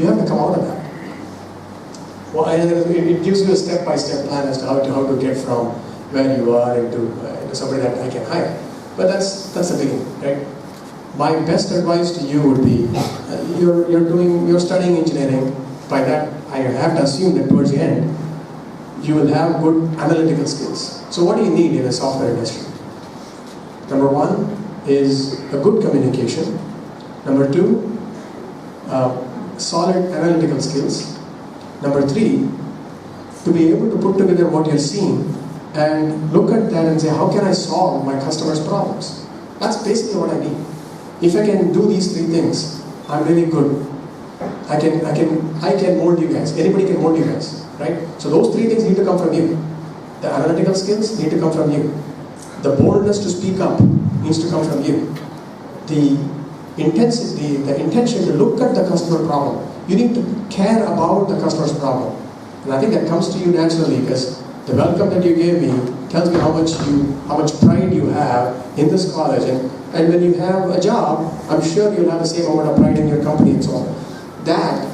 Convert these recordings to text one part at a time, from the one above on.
You have to come out of that. Well, it gives you a step-by-step plan as to how to get from where you are into somebody that I can hire. But that's the beginning, right? My best advice to you would be, you're studying engineering. By that, I have to assume that towards the end, you will have good analytical skills. So what do you need in a software industry? Number one is a good communication. Number two, solid analytical skills. Number three, to be able to put together what you're seeing and look at that and say, how can I solve my customers' problems? That's basically what I need. If I can do these three things, I'm really good. I can mold you guys. Anybody can mold you guys, right? So those three things need to come from you. The analytical skills need to come from you. The boldness to speak up needs to come from you. The intensity, the intention to look at the customer problem. You need to care about the customer's problem. And I think that comes to you naturally because the welcome that you gave me tells me how much pride you have in this college. And when you have a job, I'm sure you'll have the same amount of pride in your company and so on. That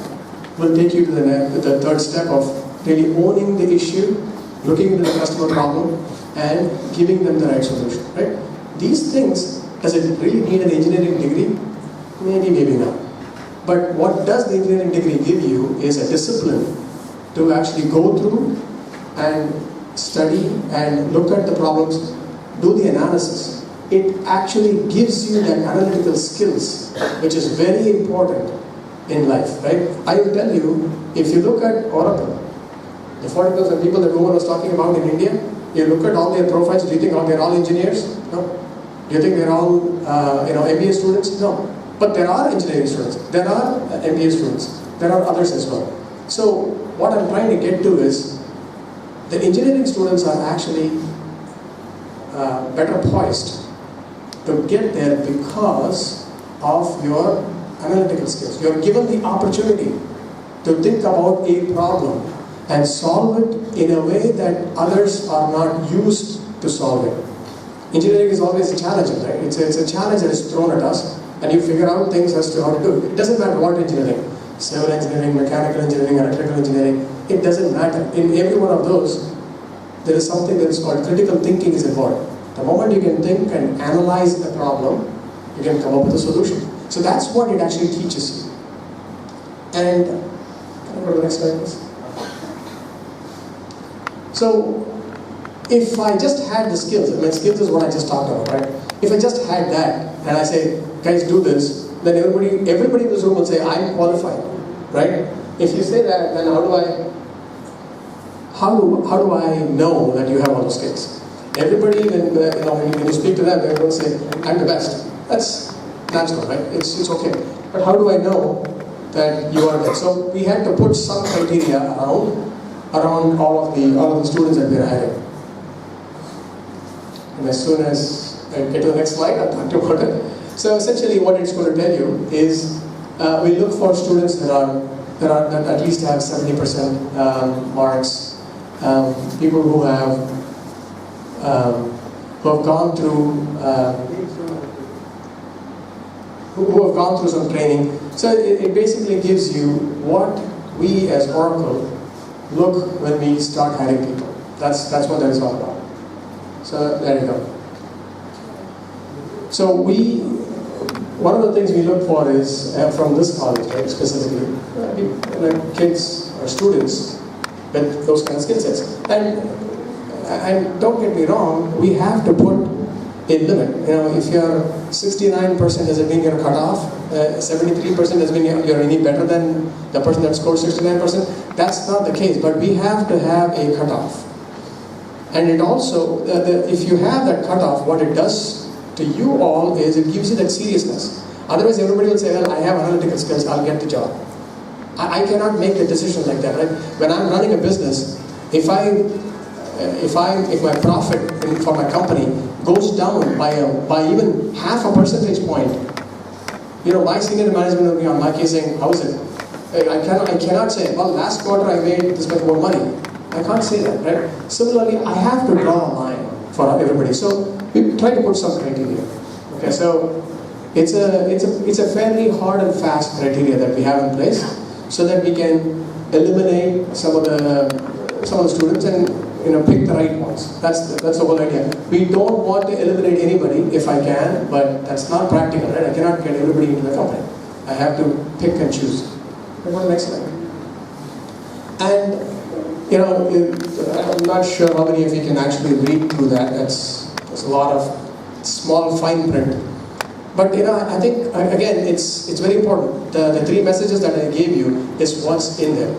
will take you to the third step of really owning the issue, looking into the customer problem, and giving them the right solution, right? These things, does it really need an engineering degree? Maybe, maybe not. But what does the engineering degree give you is a discipline to actually go through and study and look at the problems, do the analysis. It actually gives you that analytical skills, which is very important in life, right? I will tell you, if you look at Oracle, the 40,000 people that Roman was talking about in India, you look at all their profiles, do you think they're all engineers? No. Do you think they're all MBA students? No. But there are engineering students, there are MBA students, there are others as well. So what I'm trying to get to is, the engineering students are actually better poised to get there because of your analytical skills. You're given the opportunity to think about a problem and solve it in a way that others are not used to solve it. Engineering is always challenging, right? It's a challenge that is thrown at us, and you figure out things as to how to do it. It doesn't matter what engineering, civil engineering, mechanical engineering, electrical engineering, it doesn't matter. In every one of those, there is something that is called critical thinking is involved. The moment you can think and analyze the problem, you can come up with a solution. So that's what it actually teaches you. And, can I go to the next slide, please? So, if I just had the skills, skills is what I just talked about, right? If I just had that, and I say, guys, do this, then everybody in this room will say, I'm qualified, right? If you say that, then how do I know that you have all those skills? Everybody, when you speak to them, they're going to say, I'm the best. That's natural, right? It's okay. But how do I know that you are there? So we had to put some criteria around all of the students that we're hiring. And as soon as I get to the next slide, I'll talk about it. So essentially what it's going to tell you is we look for students that at least have 70% marks, people who have gone through some training. So it basically gives you what we as Oracle look when we start hiring people. That's what that is all about. So there you go. So one of the things we look for is from this college, right, specifically, kids or students with those kind of skill sets. And don't get me wrong, we have to put a limit. If you're 69%, does it mean you're cut off? 73% does it mean you're any better than the person that scored 69%? That's not the case, but we have to have a cutoff. And it also, if you have that cutoff, what it does to you all is it gives you that seriousness. Otherwise, everybody will say, well, I have analytical skills, I'll get the job. I cannot make a decision like that, right? When I'm running a business, if my profit for my company goes down by even half a percentage point, my senior management will be on my case saying, how is it? I cannot say, well, last quarter I made this much more money. I can't say that, right? Similarly, I have to draw a line for everybody. So we try to put some criteria. Okay, so it's a fairly hard and fast criteria that we have in place. so that we can eliminate some of the students and pick the right ones. That's the whole idea. We don't want to eliminate anybody if I can, but that's not practical, right? I cannot get everybody into the company. I have to pick and choose. Go to the next slide. And I'm not sure how many of you can actually read through that. There's a lot of small fine print. But I think again it's very important. The three messages that I gave you is what's in there.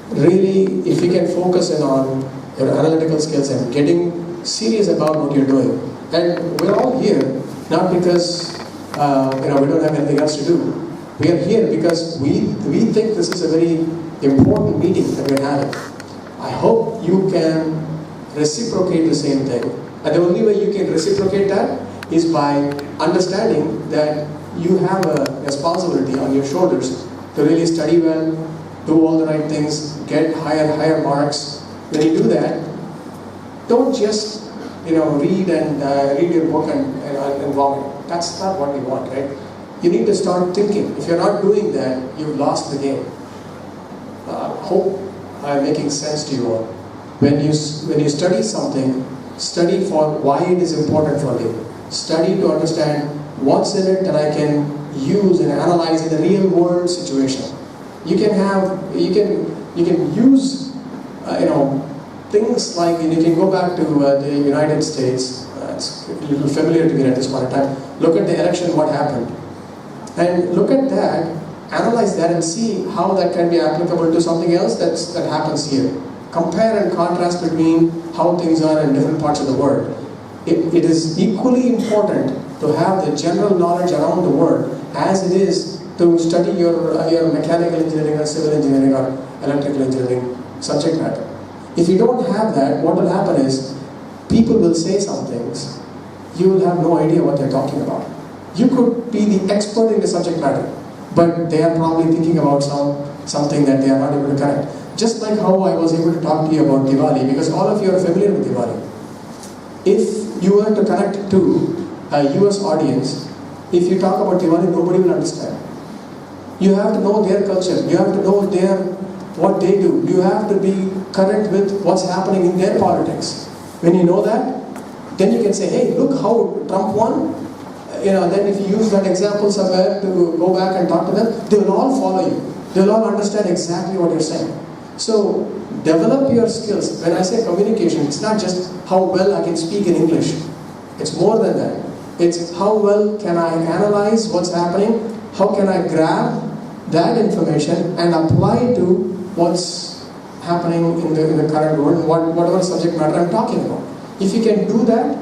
Really, if you can focus in on your analytical skills and getting serious about what you're doing. And we're all here not because we don't have anything else to do. We are here because we think this is a very important meeting that we're having. I hope you can reciprocate the same thing. And the only way you can reciprocate that is by understanding that you have a responsibility on your shoulders to really study well, do all the right things, get higher marks. When you do that, don't just read your book and vomit. That's not what we want, right? You need to start thinking. If you're not doing that, you've lost the game. Hope I'm making sense to you all. When you study something, study for why it is important for you. Study to understand what's in it that I can use and analyze in a real world situation. You can use things like, you can go back to the United States. It's a little familiar to me at this point in time. Look at the election, what happened, and look at that, analyze that, and see how that can be applicable to something else that happens here. Compare and contrast between how things are in different parts of the world. It is equally important to have the general knowledge around the world as it is to study your mechanical engineering or civil engineering or electrical engineering subject matter. If you don't have that, what will happen is people will say some things, you will have no idea what they're talking about. You could be the expert in the subject matter, but they are probably thinking about something that they are not able to connect. Just like how I was able to talk to you about Diwali, because all of you are familiar with Diwali. If you were to connect to a US audience, if you talk about Diwali, nobody will understand. You have to know their culture. You have to know what they do. You have to be current with what's happening in their politics. When you know that, then you can say, hey, look how Trump won. Then if you use that example somewhere to go back and talk to them, they will all follow you. They will all understand exactly what you're saying. So, develop your skills. When I say communication, it's not just how well I can speak in English. It's more than that. It's how well can I analyze what's happening, how can I grab that information and apply to what's happening in the current world, whatever subject matter I'm talking about. If you can do that,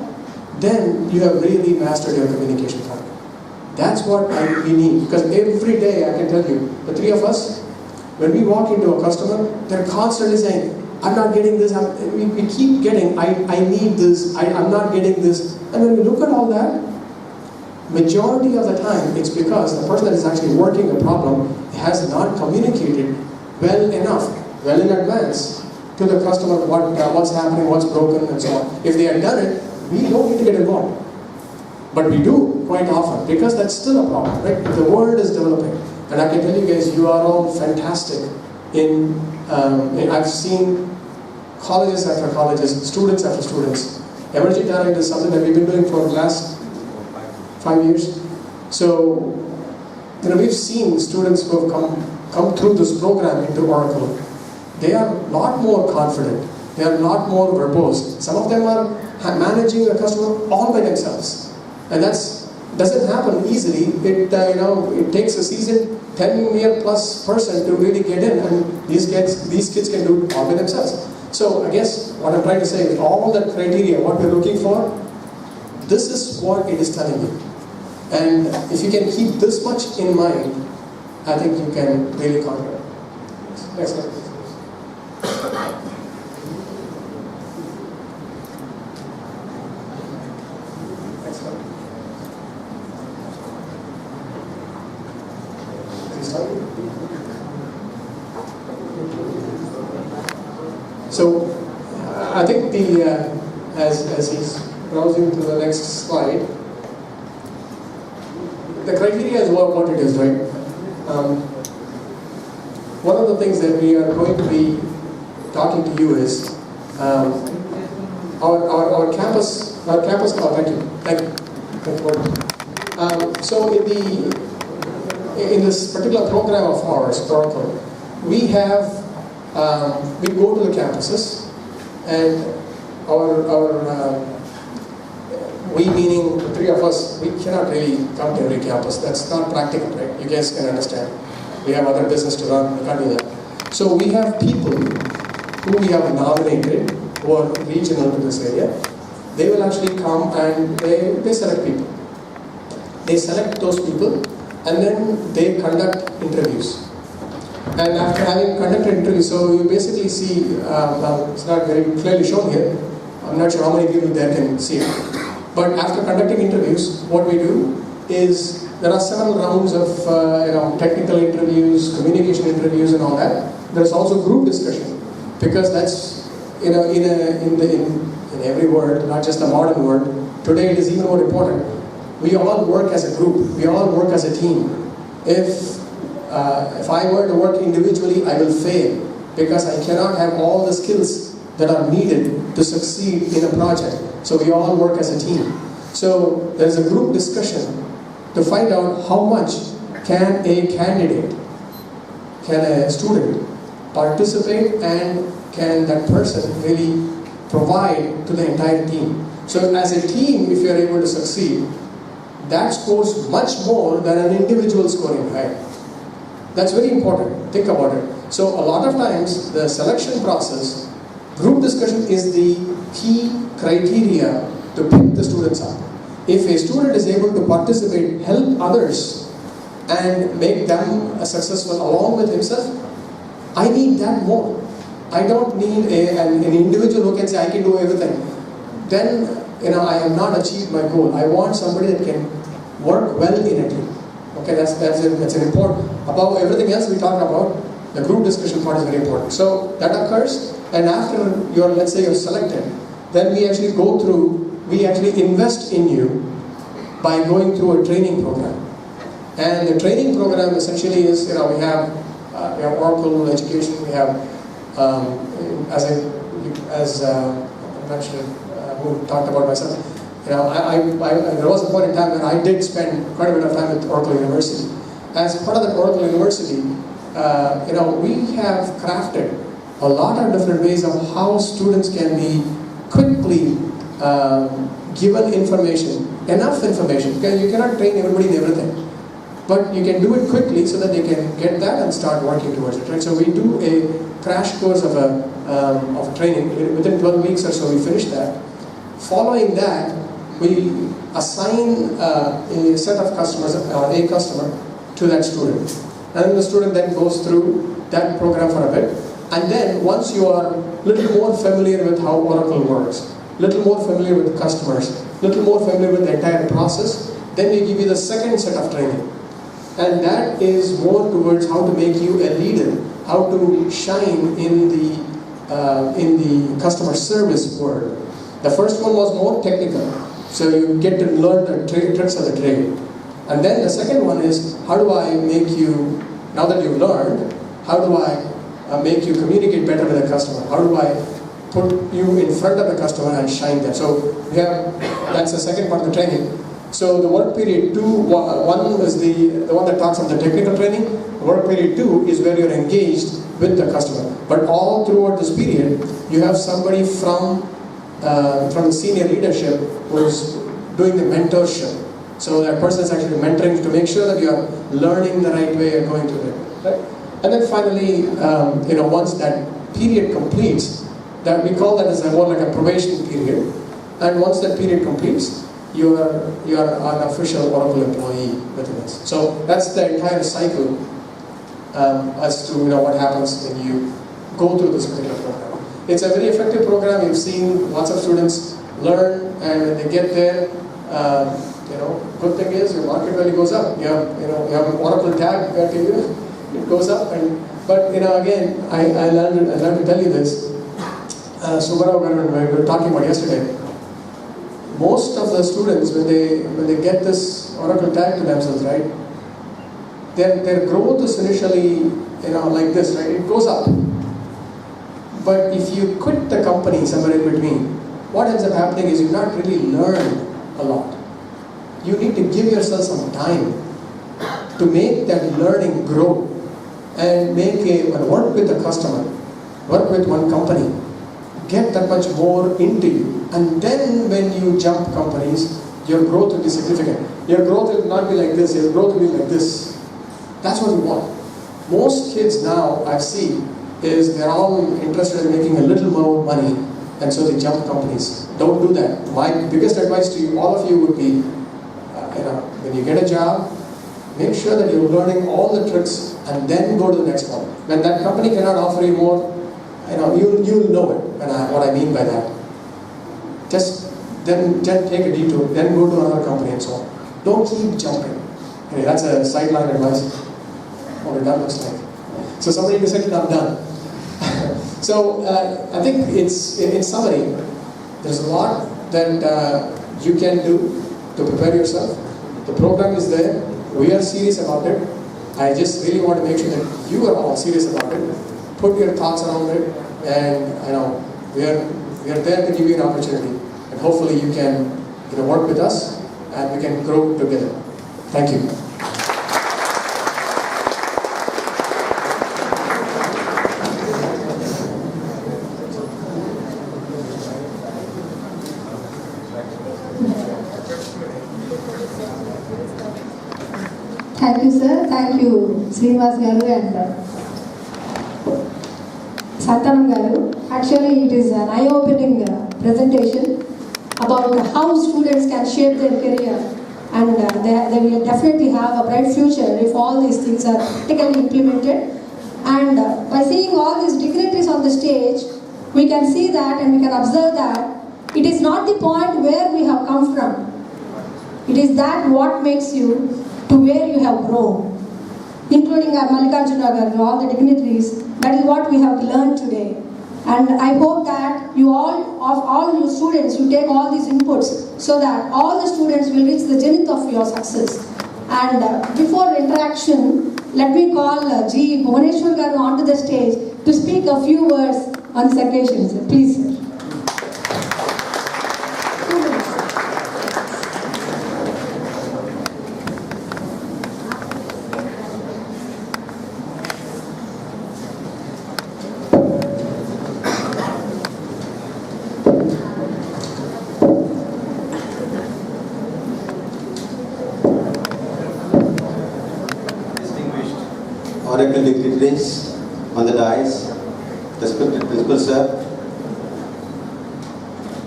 then you have really mastered your communication part. That's what we need. Because every day, I can tell you, the three of us, when we walk into a customer, they're constantly saying, I'm not getting this, we keep getting, I need this, I'm not getting this. And when we look at all that, majority of the time, it's because the person that is actually working the problem has not communicated well enough, well in advance, to the customer what's happening, what's broken, and so on. If they had done it, we don't need to get involved. But we do quite often, because that's still a problem, right? The world is developing. And I can tell you guys, you are all fantastic I've seen colleges after colleges, students after students. Emerging talent is something that we've been doing for the last 5 years. So, we've seen students who have come through this program into Oracle. They are a lot more confident. They are a lot more verbose. Some of them are managing a customer all by themselves. And that doesn't happen easily. It takes a seasoned 10-year plus person to really get in, and these kids can do it all by themselves. So I guess what I'm trying to say is all that criteria, what we're looking for, this is what it is telling you. And if you can keep this much in mind, I think you can really conquer it. Next slide, please. Next slide. So, I think as he's browsing to the next slide, the criteria is what it is, right? one of the things that we are going to be talking to you is our campus. Oh, thank you. So in this particular program of ours, Oracle, we have we go to the campuses, and we meaning the three of us, we cannot really come to every campus. That's not practical, right? You guys can understand. We have other business to run. We can't do that. So we have people who we have nominated who are regional to this area. They will actually come and they select people. They select those people and then they conduct interviews. And after having conducted interviews, so you basically see, it's not very clearly shown here. I'm not sure how many people there can see it. But after conducting interviews, what we do is there are several rounds of technical interviews, communication interviews, and all that. There's also group discussion, because that's in every world, not just the modern world. Today it is even more important. We all work as a group. We all work as a team. If I were to work individually, I will fail, because I cannot have all the skills that are needed to succeed in a project. So we all work as a team. So there's a group discussion to find out how much can a candidate, can a student participate, and can that person really provide to the entire team. So as a team, if you are able to succeed, that scores much more than an individual scoring high. That's very important. Think about it. So a lot of times, the selection process, group discussion is the key criteria to pick the students up. If a student is able to participate, help others, and make them successful along with himself, I need that more. I don't need an individual who can say, I can do everything. Then, I have not achieved my goal. I want somebody that can work well in a team. Okay, that's an important. Above everything else we talked about, the group discussion part is very important. So that occurs, and after let's say you're selected, then we actually invest in you by going through a training program. And the training program essentially is, we have Oracle education, we have, I'm not sure who talked about myself. There was a point in time when I did spend quite a bit of time at Oracle University. As part of the Oracle University, we have crafted a lot of different ways of how students can be quickly given information, enough information, because you cannot train everybody in everything. But you can do it quickly so that they can get that and start working towards it. Right? So we do a crash course of a training. Within 12 weeks or so we finish that. Following that, we assign a set of customers, or a customer, to that student. And the student then goes through that program for a bit. And then once you are a little more familiar with how Oracle works, little more familiar with the customers, little more familiar with the entire process, then we give you the second set of training. And that is more towards how to make you a leader, how to shine in the customer service world. The first one was more technical, so you get to learn the tricks of the trade. And then the second one is, how do I make you, now that you've learned, how do I make you communicate better with the customer? How do I put you in front of the customer and shine there? So that's the second part of the training. So the work period 2, one is the one that talks about the technical training. Work period 2 is where you're engaged with the customer. But all throughout this period, you have somebody from the senior leadership who is doing the mentorship. So that person is actually mentoring to make sure that you are learning the right way and going through it. Right? And then finally, once that period completes, that we call that as more like a probation period. And once that period completes, you are an official Oracle employee within us. So that's the entire cycle as to what happens when you go through this particular program. It's a very effective program. We've seen lots of students learn, and when they get there, good thing is your market value goes up. You have an Oracle tag that it goes up. But again, I learned to tell you this. Subbarav Garudan, we were talking about yesterday. Most of the students, when they get this Oracle tag to themselves, right, their growth is initially like this, right? It goes up. But if you quit the company somewhere in between, what ends up happening is you've not really learned a lot. You need to give yourself some time to make that learning grow and work with the customer, work with one company, get that much more into you. And then when you jump companies, your growth will be significant. Your growth will not be like this, your growth will be like this. That's what you want. Most kids now, I've seen, is they're all interested in making a little more money, and so they jump companies. Don't do that. My biggest advice to you, all of you, would be, when you get a job, make sure that you're learning all the tricks and then go to the next one. When that company cannot offer you more, you'll know it, what I mean by that. Just then take a detour, then go to another company and so on. Don't keep jumping. Okay, that's a sideline advice. What we're done looks like. So somebody decided I'm done. So I think it's, in summary, there's a lot that you can do to prepare yourself. The program is there. We are serious about it. I just really want to make sure that you are all serious about it. Put your thoughts around it, and we are there to give you an opportunity. And hopefully you can work with us and we can grow together. Thank you. Thank you, sir. Thank you, Srinivas Garu and Santanam Garu. Actually, it is an eye-opening presentation about how students can shape their career, and they will definitely have a bright future if all these things are practically implemented. And by seeing all these dignitaries on the stage, we can see that and we can observe that it is not the point where we have come from. It is that what makes you to where you have grown, including our Mallikarjuna Garu, all the dignitaries. That is what we have learned today. And I hope that you all you students, you take all these inputs so that all the students will reach the zenith of your success. And before interaction, let me call G. Bhuvaneshwar Garu onto the stage to speak a few words on this occasion. Sir. Please, sir. Honorable dignitaries on the dais, respected Principal Sir,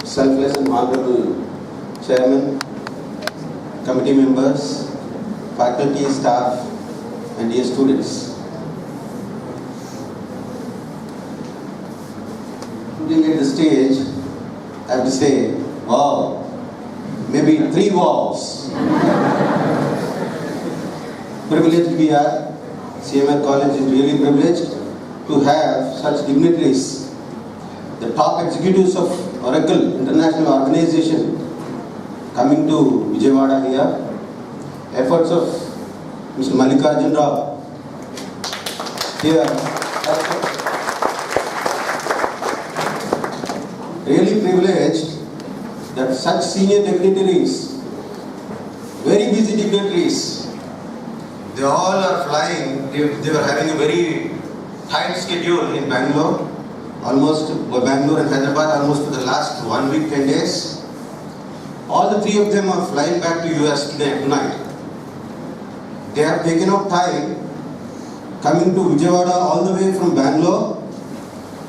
selfless and honorable Chairman, committee members, faculty, staff, and dear students. Looking at the stage, I have to say, wow, maybe 3 wows. Privileged we are. CMR College is really privileged to have such dignitaries, the top executives of Oracle International Organization coming to Vijayawada here. Efforts of Mr. Mallikarjuna Rao here. Really privileged that such senior dignitaries, very busy dignitaries, they all are flying. They were having a very tight schedule in Bangalore, Bangalore and Hyderabad almost for the last 1 week, 10 days. All the 3 of them are flying back to US tonight. They have taken out time coming to Vijayawada all the way from Bangalore,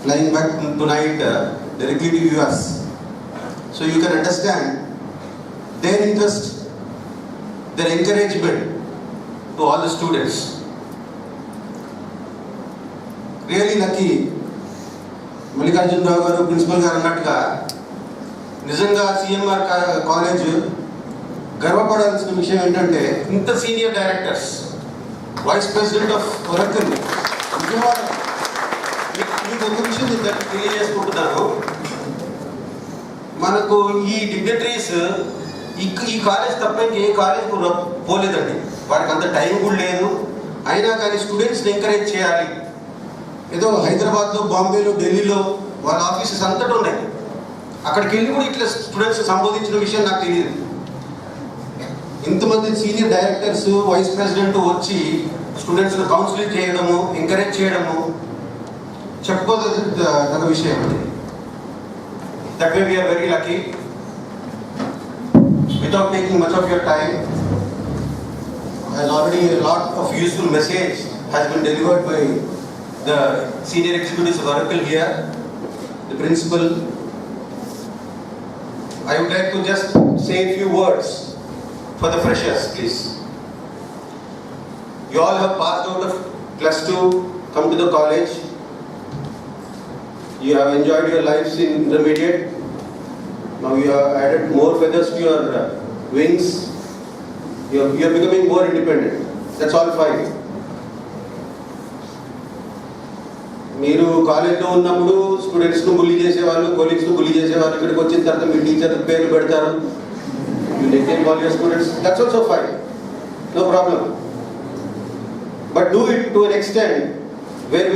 flying back tonight directly to US. So you can understand their interest, their encouragement to all the students. Really lucky, Mallikarjuna Rao Garu, Principal Garu annatuga, నిజంగా CMR college గర్వపడాల్సిన విషయం ఏంటంటే ఇంత senior directors, vice president of Oracle Vijayawada. మీకు ఒక విషయం తెలియజేసుకుంటున్నాను, మనకు ఈ డిగ్నిటరీస్ ఈ కాలేజ్ తప్ప ఏ కాలేజ్ పోలేదండి. వాడికి అంత టైం కూడా లేదు, అయినా కానీ స్టూడెంట్స్ని ఎంకరేజ్ చేయాలి. ఏదో హైదరాబాద్లో, బాంబేలో, ఢిల్లీలో వాళ్ళ ఆఫీసెస్ అంతటా ఉన్నాయి. అక్కడికి వెళ్ళి కూడా ఇట్లా స్టూడెంట్స్ సంబోధించిన విషయం నాకు తెలియదు. ఇంతమంది సీనియర్ డైరెక్టర్స్, వైస్ ప్రెసిడెంట్ వచ్చి స్టూడెంట్స్ని కౌన్సిలింగ్ చేయడము, ఎంకరేజ్ చేయడము చెప్పుకోదగ్గ విషయం. That way we are very lucky. Without taking much of your time, as already a lot of useful message has been delivered by the senior executives of Oracle here, the principal. I would like to just say a few words for the freshers, please. You all have passed out of +2, come to the college. You have enjoyed your lives in intermediate. Now you have added more feathers to your wings. You are becoming more independent. That's all fine. మీరు కాలేజ్లో ఉన్నప్పుడు స్టూడెంట్స్ను bully చేసేవాళ్ళు, కొలీగ్స్ను bully చేసేవాళ్ళు. ఇక్కడికి వచ్చిన తర్వాత మీ teacher పేర్లు పెడతారు. You maintain all your students. That's also fine. No problem. But do it to an extent where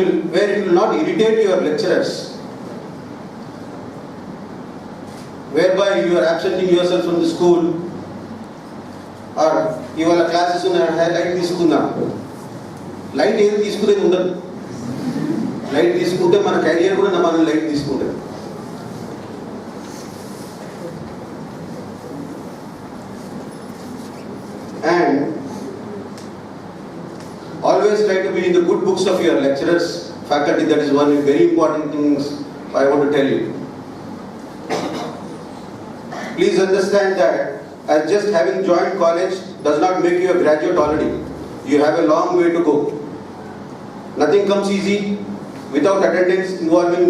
it will not irritate your lecturers, whereby you are absenting yourself from the school, or ఇవాళ classes light తీసుకుందాం. Light ఏది తీసుకునేది ఉండదు. Light తీసుకుంటే మన career కూడా మనం light తీసుకుంటాం. And always try to be in the good books of your lecturers, faculty. That is one very important things I want to tell you. Please understand that as just having joined college does not make you a graduate already. You have a long way to go. Nothing comes easy without attendance involving